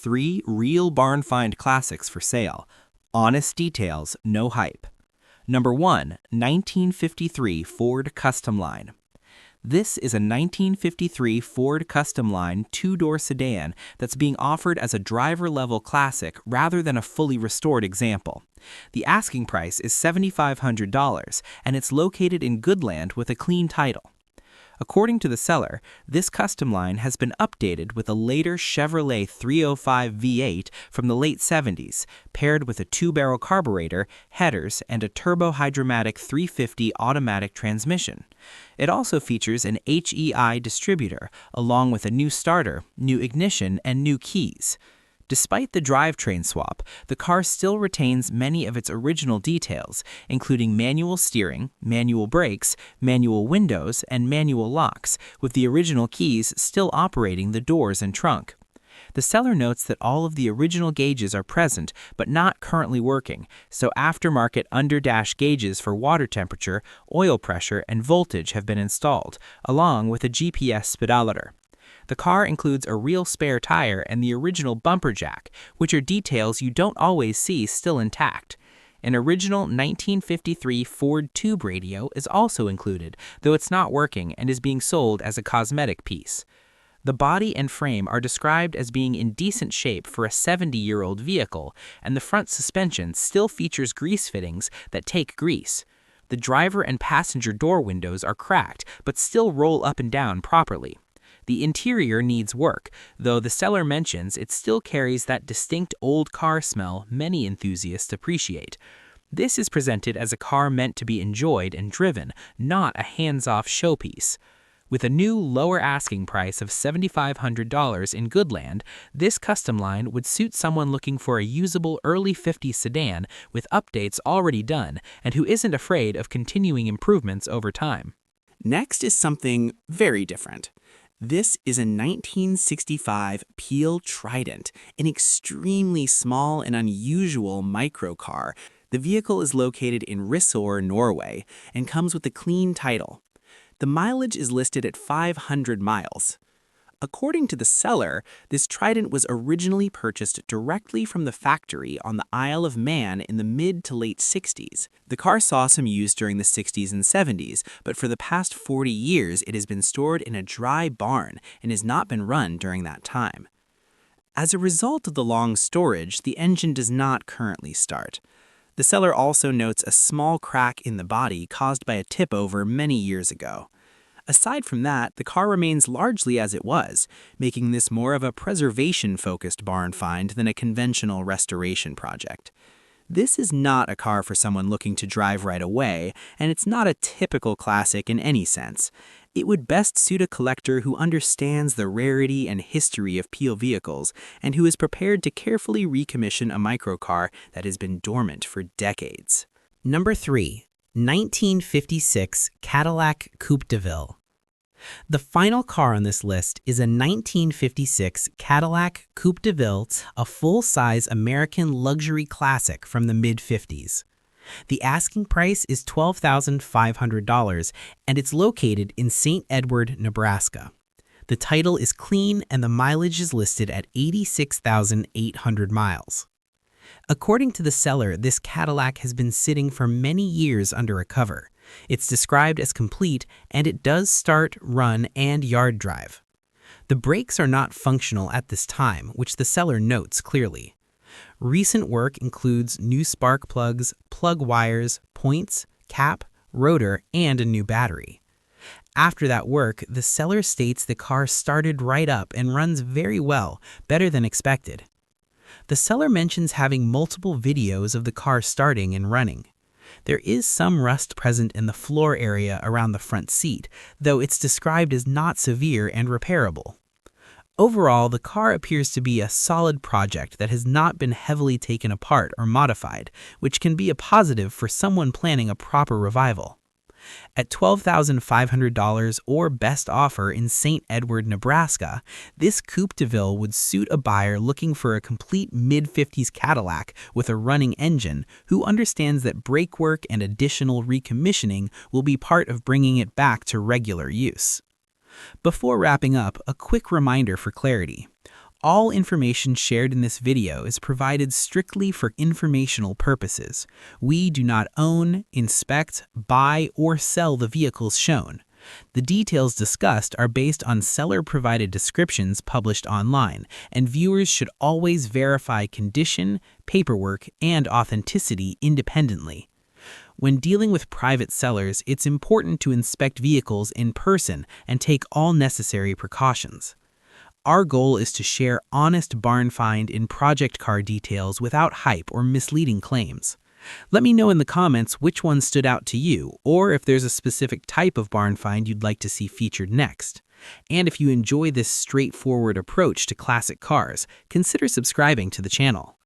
3 real barn find classics for sale. Honest details, no hype. Number 1, 1953 Ford Custom Line. This is a 1953 Ford Custom Line two-door sedan that's being offered as a driver-level classic rather than a fully restored example. The asking price is $7,500, and it's located in good land with a clean title. According to the seller, this custom line has been updated with a later Chevrolet 305 V8 from the late 70s, paired with a 2-barrel carburetor, headers, and a turbo-hydromatic 350 automatic transmission. It also features an HEI distributor, along with a new starter, new ignition, and new keys. Despite the drivetrain swap, the car still retains many of its original details, including manual steering, manual brakes, manual windows, and manual locks, with the original keys still operating the doors and trunk. The seller notes that all of the original gauges are present but not currently working, so aftermarket under-dash gauges for water temperature, oil pressure, and voltage have been installed, along with a GPS speedometer. The car includes a real spare tire and the original bumper jack, which are details you don't always see still intact. An original 1953 Ford tube radio is also included, though it's not working and is being sold as a cosmetic piece. The body and frame are described as being in decent shape for a 70-year-old vehicle, and the front suspension still features grease fittings that take grease. The driver and passenger door windows are cracked but still roll up and down properly. The interior needs work, though the seller mentions it still carries that distinct old car smell many enthusiasts appreciate. This is presented as a car meant to be enjoyed and driven, not a hands-off showpiece. With a new lower asking price of $7,500 in good land, this custom line would suit someone looking for a usable early 50s sedan with updates already done and who isn't afraid of continuing improvements over time. Next is something very different. This is a 1965 Peel Trident, an extremely small and unusual microcar. The vehicle is located in Risør, Norway, and comes with a clean title. The mileage is listed at 500 miles. According to the seller, this Trident was originally purchased directly from the factory on the Isle of Man in the mid to late 60s. The car saw some use during the 60s and 70s, but for the past 40 years it has been stored in a dry barn and has not been run during that time. As a result of the long storage, the engine does not currently start. The seller also notes a small crack in the body caused by a tip-over many years ago. Aside from that, the car remains largely as it was, making this more of a preservation-focused barn find than a conventional restoration project. This is not a car for someone looking to drive right away, and it's not a typical classic in any sense. It would best suit a collector who understands the rarity and history of Peel vehicles and who is prepared to carefully recommission a microcar that has been dormant for decades. Number 3. 1956 Cadillac Coupe de Ville. The final car on this list is a 1956 Cadillac Coupe de Ville, a full-size American luxury classic from the mid-50s. The asking price is $12,500, and it's located in St. Edward, Nebraska. The title is clean, and the mileage is listed at 86,800 miles. According to the seller, this Cadillac has been sitting for many years under a cover. It's described as complete, and it does start, run, and yard drive. The brakes are not functional at this time, which the seller notes clearly. Recent work includes new spark plugs, plug wires, points, cap, rotor, and a new battery. After that work, the seller states the car started right up and runs very well, better than expected. The seller mentions having multiple videos of the car starting and running. There is some rust present in the floor area around the front seat, though it's described as not severe and repairable. Overall, the car appears to be a solid project that has not been heavily taken apart or modified, which can be a positive for someone planning a proper revival. At $12,500 or best offer in St. Edward, Nebraska, this Coupe de Ville would suit a buyer looking for a complete mid-50s Cadillac with a running engine who understands that brake work and additional recommissioning will be part of bringing it back to regular use. Before wrapping up, a quick reminder for clarity. All information shared in this video is provided strictly for informational purposes. We do not own, inspect, buy, or sell the vehicles shown. The details discussed are based on seller-provided descriptions published online, and viewers should always verify condition, paperwork, and authenticity independently. When dealing with private sellers, it's important to inspect vehicles in person and take all necessary precautions. Our goal is to share honest barn find in project car details without hype or misleading claims. Let me know in the comments which one stood out to you, or if there's a specific type of barn find you'd like to see featured next. And if you enjoy this straightforward approach to classic cars, consider subscribing to the channel.